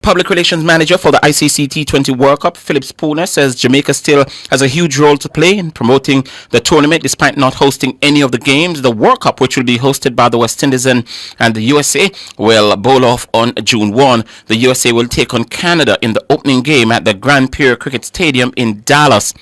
Public Relations Manager for the ICC T20 World Cup, Philip Spooner, says Jamaica still has a huge role to play in promoting the tournament despite not hosting any of the games. The World Cup, which will be hosted by the West Indies and the USA, will bowl off on June 1. The USA will take on Canada in the opening game at the Grand Prix Cricket Stadium in Dallas.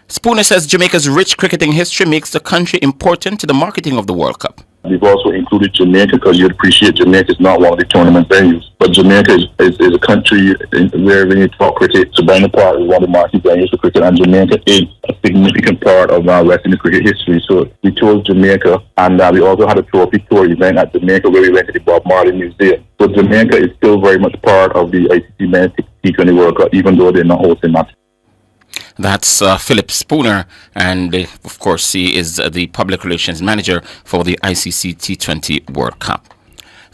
Spooner says Jamaica's rich cricketing history makes the country important to the marketing of the World Cup. We've also included Jamaica because you'd appreciate Jamaica is not one of the tournament venues. But Jamaica is a country where when you talk cricket, Savannah Park is one of the marquee venues for cricket, and Jamaica is a significant part of our West Indies cricket history. So we chose Jamaica, and we also had a trophy tour event at Jamaica where we went to the Bob Marley Museum. So Jamaica is still very much part of the ICC Men's T20 World Cup, even though they're not hosting matches. That's Philip Spooner, and of course he is the Public Relations Manager for the ICC T20 World Cup.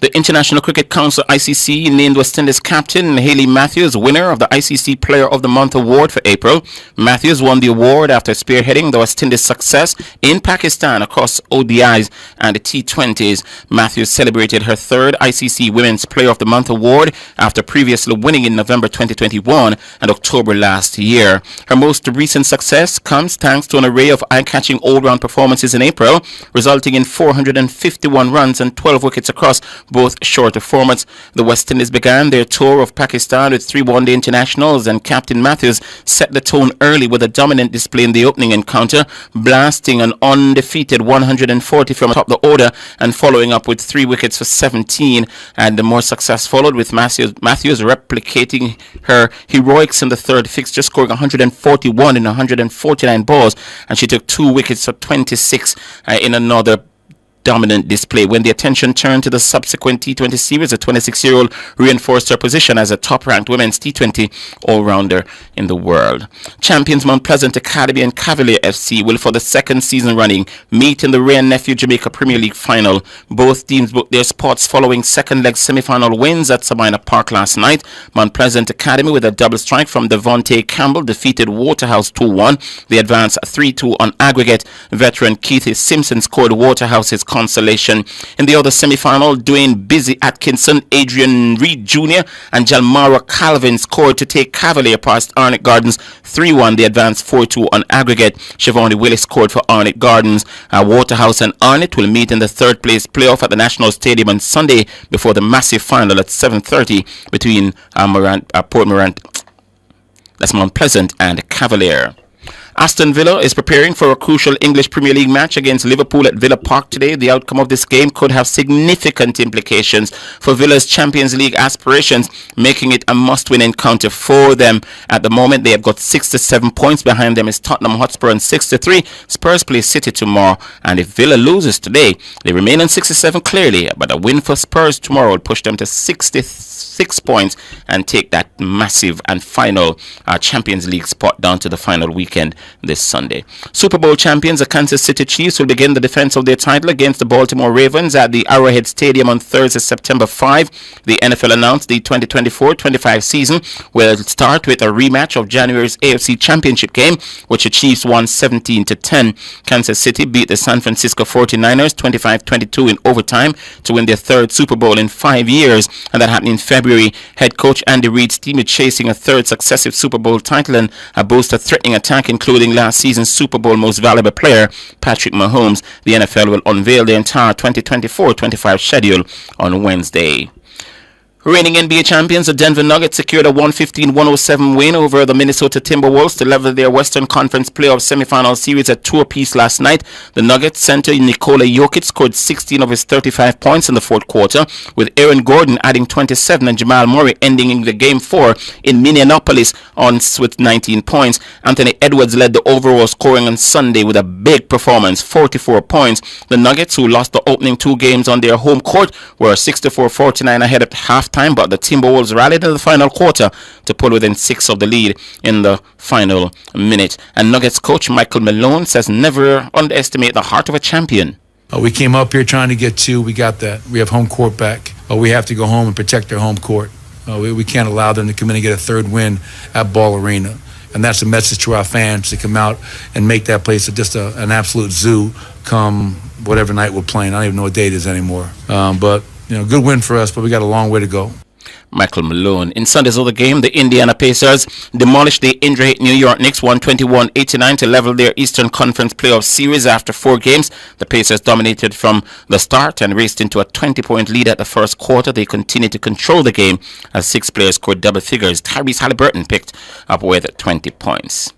The International Cricket Council ICC named West Indies captain Hayley Matthews winner of the ICC Player of the Month award for April. Matthews won the award after spearheading the West Indies' success in Pakistan across ODIs and the T20s. Matthews celebrated her third ICC Women's Player of the Month award after previously winning in November 2021 and October last year. Her most recent success comes thanks to an array of eye-catching all-round performances in April, resulting in 451 runs and 12 wickets across both shorter formats. The West Indies began their tour of Pakistan with 3 one-day internationals, and Captain Matthews set the tone early with a dominant display in the opening encounter, blasting an undefeated 140 from atop the order and following up with 3 wickets for 17. And the more success followed, with Matthews replicating her heroics in the third fixture, scoring 141 in 149 balls, and she took 2 wickets for 26 in another dominant display. When the attention turned to the subsequent T20 series, the 26-year-old reinforced her position as a top-ranked women's T20 all-rounder in the world. Champions Mount Pleasant Academy and Cavalier FC will, for the second season running, meet in the Ray and Nephew Jamaica Premier League final. Both teams booked their spots following second-leg semi-final wins at Sabina Park last night. Mount Pleasant Academy, with a double strike from Devontae Campbell, defeated Waterhouse 2-1. They advanced 3-2 on aggregate. Veteran Keith Simpson scored Waterhouse's consolation. In the other semi-final, Dwayne Busy Atkinson, Adrian Reed Jr. and Jalmara Calvin scored to take Cavalier past Arnett Gardens 3-1. They advanced 4-2 on aggregate. Siobhan Willis scored for Arnett Gardens. Waterhouse and Arnett will meet in the third place playoff at the National Stadium on Sunday before the massive final at 7:30 between Port Morant, that's Mount Pleasant, and Cavalier. Aston Villa is preparing for a crucial English Premier League match against Liverpool at Villa Park today. The outcome of this game could have significant implications for Villa's Champions League aspirations, making it a must-win encounter for them. At the moment, they have got 67 points. Behind them is Tottenham Hotspur on 63. Spurs play City tomorrow, and if Villa loses today, they remain on 67 clearly, but a win for Spurs tomorrow will push them to 66 points and take that massive and final Champions League spot down to the final weekend this Sunday. Super Bowl champions, the Kansas City Chiefs, will begin the defense of their title against the Baltimore Ravens at the Arrowhead Stadium on Thursday, September 5. The NFL announced the 2024-25 season will start with a rematch of January's AFC Championship game, which the Chiefs won 17-10. Kansas City beat the San Francisco 49ers 25-22 in overtime to win their third Super Bowl in 5 years, and that happened in February. Head coach Andy Reid's team is chasing a third successive Super Bowl title and boasts a threatening attack, including last season's Super Bowl most valuable player, Patrick Mahomes. The NFL will unveil the entire 2024-25 schedule on Wednesday. Reigning NBA champions, the Denver Nuggets secured a 115-107 win over the Minnesota Timberwolves to level their Western Conference playoff semifinal series at 2 apiece last night. The Nuggets center Nikola Jokic scored 16 of his 35 points in the fourth quarter, with Aaron Gordon adding 27 and Jamal Murray ending in the Game 4 in Minneapolis with 19 points. Anthony Edwards led the overall scoring on Sunday with a big performance, 44 points. The Nuggets, who lost the opening 2 games on their home court, were 64-49 ahead at halftime, but the Timberwolves rallied in the final quarter to pull within 6 of the lead in the final minute. And Nuggets coach Michael Malone says never underestimate the heart of a champion. We came up here trying to get 2. We got that. We have home court back. We have to go home and protect their home court. We can't allow them to come in and get a third win at Ball Arena. And that's a message to our fans to come out and make that place just an absolute zoo come whatever night we're playing. I don't even know what day it is anymore. But good win for us, but we got a long way to go. Michael Malone. In Sunday's other game, the Indiana Pacers demolished the injury-hit New York Knicks 121-89 to level their Eastern Conference playoff series after 4 games. The Pacers dominated from the start and raced into a 20-point lead at the first quarter. They continued to control the game as 6 players scored double figures. Tyrese Halliburton picked up with 20 points.